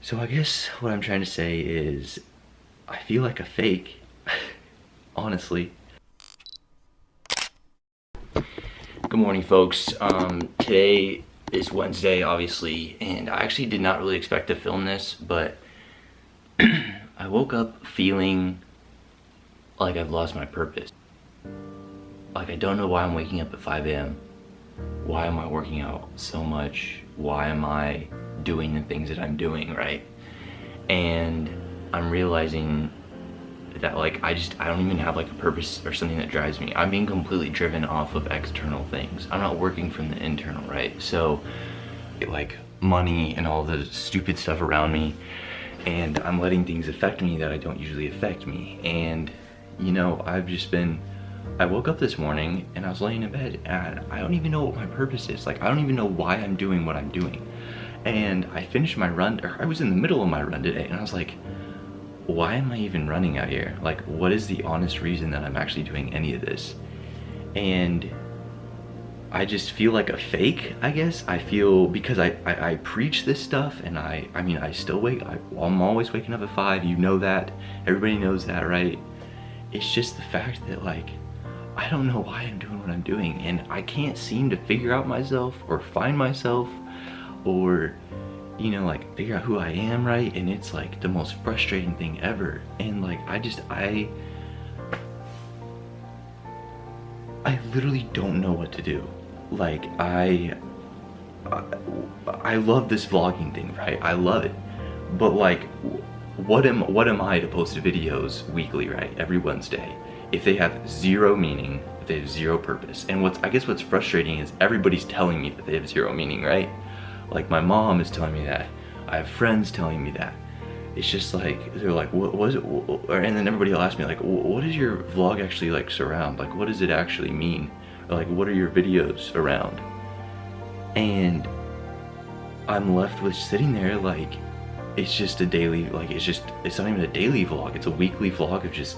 So I guess what I'm trying to say is I feel like a fake, honestly. Good morning, folks. Today is Wednesday, obviously, and I actually did not really expect to film this, but I woke up feeling like I've lost my purpose. Like I don't know why I'm waking up at 5 a.m. Why am I working out so much? Why am I doing the things that I'm doing, right? And I'm realizing that like I don't even have like a purpose or something that drives me. I'm being completely driven off of external things. I'm not working from the internal, right? So like money and all the stupid stuff around me, and I'm letting things affect me that I don't usually affect me. And you know, I woke up this morning and I was laying in bed and I don't even know what my purpose is. Like I don't even know why I'm doing what I'm doing. And I finished my run, or I was in the middle of my run today, and I was like, why am I even running out here? Like, what is the honest reason that I'm actually doing any of this? And I just feel like a fake, I guess. I feel, because I preach this stuff, and I mean, I still I'm always waking up at 5, you know that. Everybody knows that, right? It's just the fact that like, I don't know why I'm doing what I'm doing, and I can't seem to figure out myself, or find myself, or you know, like figure out who I am, right? And it's like the most frustrating thing ever. And like I literally don't know what to do. Like I love this vlogging thing, right? I love it. But like what am I to post videos weekly, right? Every Wednesday, if they have zero meaning, if they have zero purpose. And I guess what's frustrating is everybody's telling me that they have zero meaning, right? Like my mom is telling me that. I have friends telling me that. It's just like, they're like, what was it? And then everybody will ask me like, what does your vlog actually like surround? Like, what does it actually mean? Or like, what are your videos around? And I'm left with sitting there like, it's just a daily, like, it's not even a daily vlog. It's a weekly vlog of just,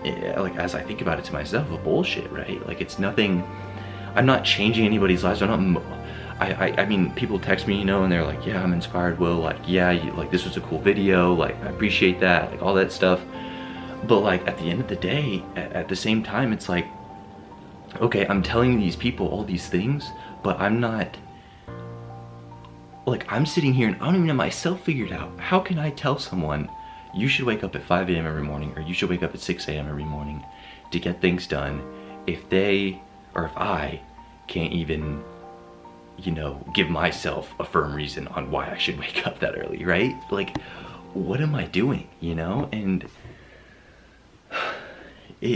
like, as I think about it to myself, of bullshit, right? Like, it's nothing, I'm not changing anybody's lives. I'm not, I mean, people text me, you know, and they're like, yeah, I'm inspired, Will, like, yeah, like, this was a cool video, like, I appreciate that, like, all that stuff. But, like, at the end of the day, at the same time, it's like, okay, I'm telling these people all these things, but I'm not, like, I'm sitting here and I don't even have myself figured out. How can I tell someone, you should wake up at 5 a.m. every morning, or you should wake up at 6 a.m. every morning to get things done, if I can't even, you know, give myself a firm reason on why I should wake up that early, right? Like, what am I doing, you know? And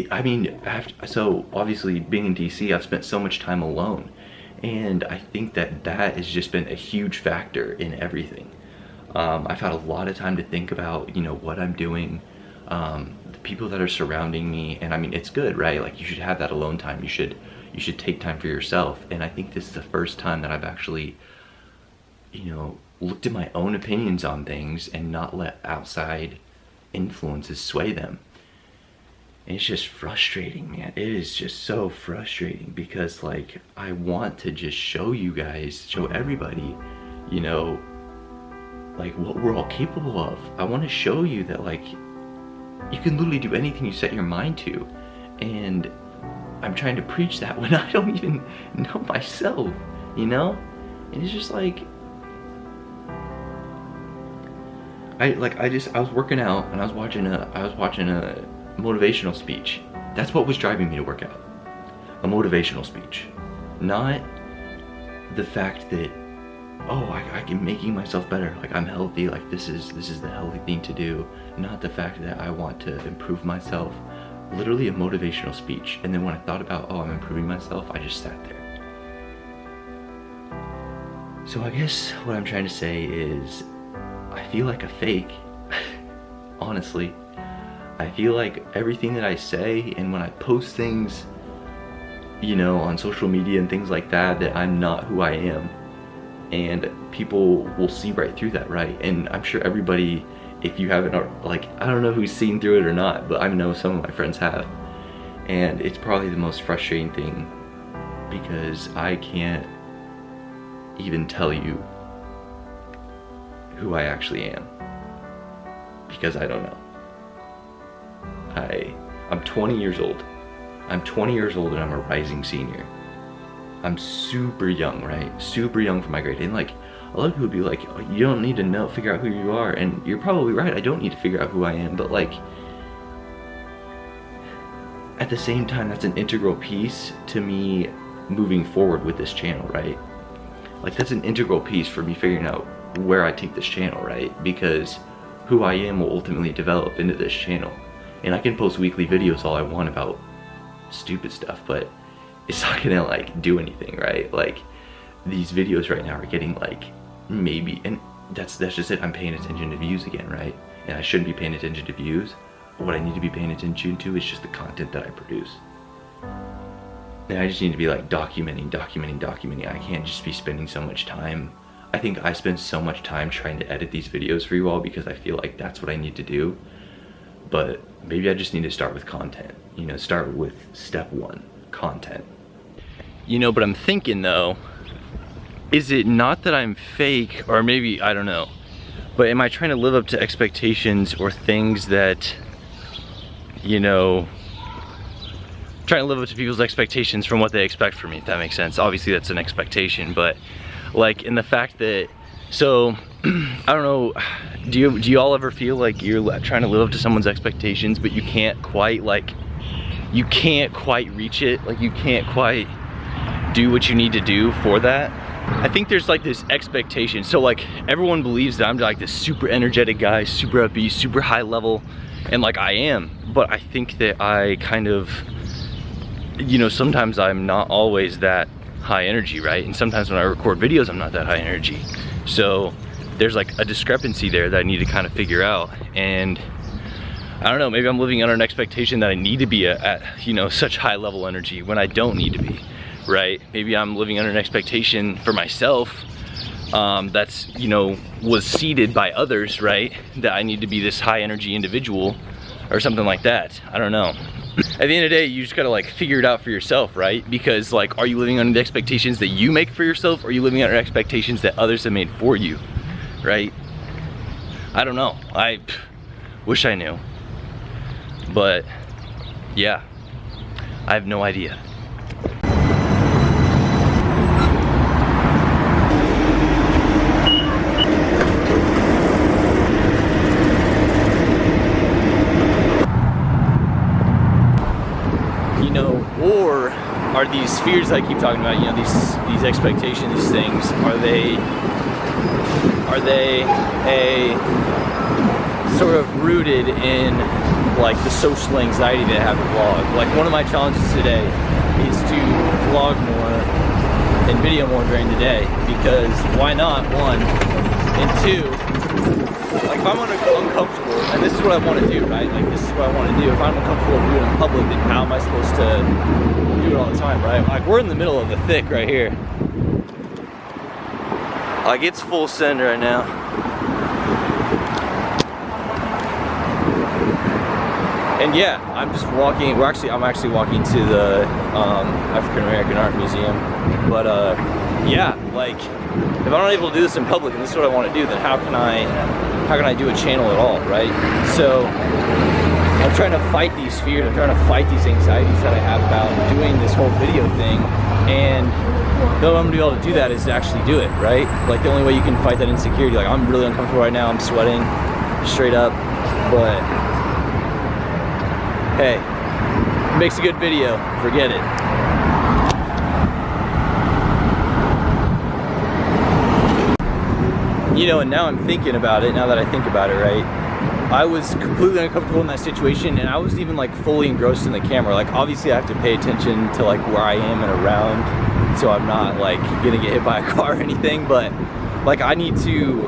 I mean, so obviously being in DC, I've spent so much time alone, and I think that has just been a huge factor in everything. I've had a lot of time to think about, you know, what I'm doing, the people that are surrounding me, and I mean, it's good, right? Like, you should have that alone time. You should take time for yourself. And I think this is the first time that I've actually, you know, looked at my own opinions on things and not let outside influences sway them. And it's just frustrating, man. It is just so frustrating, because like, I want to just show you guys, show everybody, you know, like what we're all capable of. I want to show you that like, you can literally do anything you set your mind to. And I'm trying to preach that when I don't even know myself, you know? And it's just like, I was working out and I was watching a motivational speech. That's what was driving me to work out. A motivational speech. Not the fact that, oh, I'm making myself better, like I'm healthy, like this is the healthy thing to do. Not the fact that I want to improve myself. Literally a motivational speech. And then when I thought about, oh, I'm improving myself, I just sat there. So I guess what I'm trying to say is, I feel like a fake, honestly. I feel like everything that I say, and when I post things, you know, on social media and things like that, that I'm not who I am. And people will see right through that, right? And I'm sure everybody, if you haven't, like, I don't know who's seen through it or not, but I know some of my friends have. And it's probably the most frustrating thing, because I can't even tell you who I actually am, because I don't know. I'm 20 years old. I'm 20 years old and I'm a rising senior. I'm super young, right? Super young for my grade. And like, a lot of people be like, oh, you don't need to figure out who you are. And you're probably right, I don't need to figure out who I am. But like, at the same time, that's an integral piece to me moving forward with this channel, right? Like, that's an integral piece for me figuring out where I take this channel, right? Because who I am will ultimately develop into this channel. And I can post weekly videos all I want about stupid stuff, but it's not gonna like do anything, right? Like, these videos right now are getting like maybe, and that's just it, I'm paying attention to views again, right? And I shouldn't be paying attention to views. What I need to be paying attention to is just the content that I produce. And I just need to be like documenting. I can't just be spending so much time. I think I spend so much time trying to edit these videos for you all because I feel like that's what I need to do. But maybe I just need to start with content. You know, start with step one, content. You know, but I'm thinking though, is it not that I'm fake, or maybe, I don't know, but am I trying to live up to expectations or things that, you know, trying to live up to people's expectations from what they expect from me, if that makes sense. Obviously that's an expectation, but like in the fact that, so I don't know, do you all ever feel like you're trying to live up to someone's expectations but you can't quite reach it, like you can't quite do what you need to do for that? I think there's like this expectation. So like everyone believes that I'm like this super energetic guy, super upbeat, super high level, and like I am, but I think that I kind of, you know, sometimes I'm not always that high energy, right? And sometimes when I record videos, I'm not that high energy. So there's like a discrepancy there that I need to kind of figure out. And I don't know, maybe I'm living under an expectation that I need to be at, you know, such high level energy when I don't need to be, right? Maybe I'm living under an expectation for myself that's, you know, was seeded by others, right? That I need to be this high energy individual or something like that. I don't know. At the end of the day, you just gotta like figure it out for yourself, right? Because like, are you living under the expectations that you make for yourself, or are you living under expectations that others have made for you, right? I don't know. I wish I knew. But yeah, I have no idea. You know, or are these fears I keep talking about, you know, these expectations, these things, are they a sort of rooted in like the social anxiety that I have to vlog? Like, one of my challenges today is to vlog more and video more during the day, because why not, one, and two, like if I'm uncomfortable, and this is what I want to do, right? Like, this is what I want to do. If I'm uncomfortable doing it in public, then how am I supposed to do it all the time, right? Like, we're in the middle of the thick right here. Like, it's full send right now. And yeah, I'm just walking. I'm actually walking to the African American Art Museum. But yeah, like, if I'm not able to do this in public, and this is what I want to do, then how can I do a channel at all, right? So I'm trying to fight these fears. I'm trying to fight these anxieties that I have about doing this whole video thing. And the only way I'm gonna be able to do that is to actually do it, right? Like, the only way you can fight that insecurity. Like, I'm really uncomfortable right now. I'm sweating straight up, but hey, it makes a good video. Forget it. You know, and now I'm thinking about it, now that I think about it, right? I was completely uncomfortable in that situation, and I wasn't even like fully engrossed in the camera. Like, obviously I have to pay attention to like where I am and around, so I'm not like gonna get hit by a car or anything, but like, I need to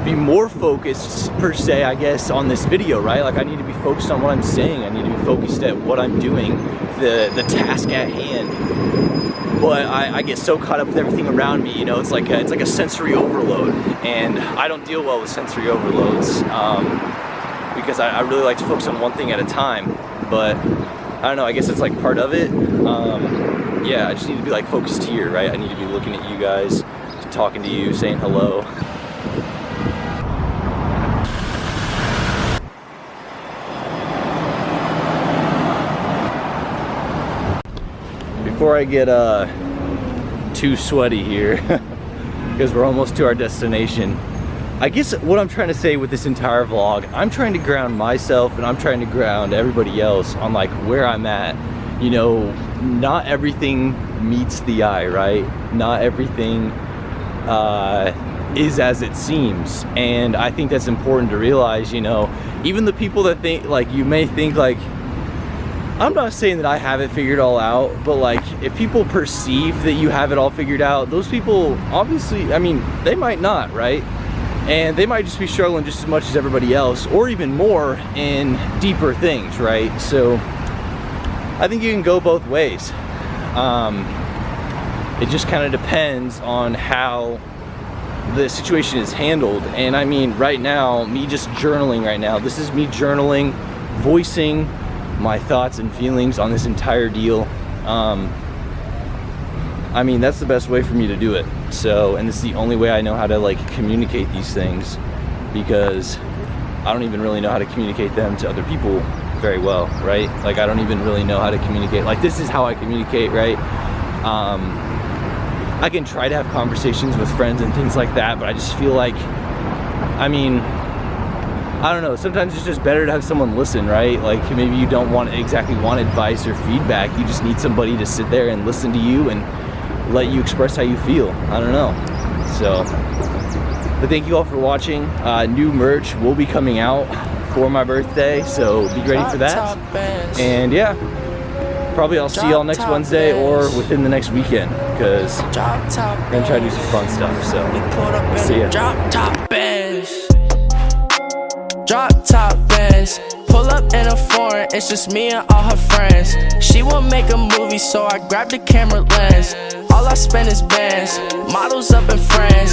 be more focused, per se, I guess, on this video, right? Like, I need to be focused on what I'm saying. I need to be focused at what I'm doing, the task at hand. But I get so caught up with everything around me, you know, it's like a sensory overload, and I don't deal well with sensory overloads because I really like to focus on one thing at a time. But I don't know, I guess it's like part of it. Yeah, I just need to be like focused here, right? I need to be looking at you guys, talking to you, saying hello. before I get too sweaty here, because we're almost to our destination, I guess what I'm trying to say with this entire vlog, I'm trying to ground myself and I'm trying to ground everybody else on like where I'm at. You know, not everything meets the eye, right? Not everything is as it seems, and I think that's important to realize. You know, even the people that think, like, you may think like, I'm not saying that I have it figured all out, but like, if people perceive that you have it all figured out, those people obviously, I mean, they might not, right? And they might just be struggling just as much as everybody else, or even more in deeper things, right? So I think you can go both ways. It just kind of depends on how the situation is handled. And I mean, right now, me just journaling right now, this is me journaling, voicing my thoughts and feelings on this entire deal. I mean, that's the best way for me to do it. So, and it's the only way I know how to like communicate these things, because I don't even really know how to communicate them to other people very well, right? Like, I don't even really know how to communicate. Like, this is how I communicate, right? I can try to have conversations with friends and things like that, but I just feel like, I mean, I don't know, sometimes it's just better to have someone listen, right? Like, maybe you don't exactly want advice or feedback, you just need somebody to sit there and listen to you and let you express how you feel. I don't know. So, but thank you all for watching. New merch will be coming out for my birthday, so be ready for that. And yeah, probably I'll see y'all next Wednesday or within the next weekend, because I'm gonna try to do some fun stuff. So, see ya. Drop top bands. Drop top bands. Pull up in a foreign, it's just me and all her friends. She will make a movie, so I grabbed the camera lens. All I spend is bands, models up and friends.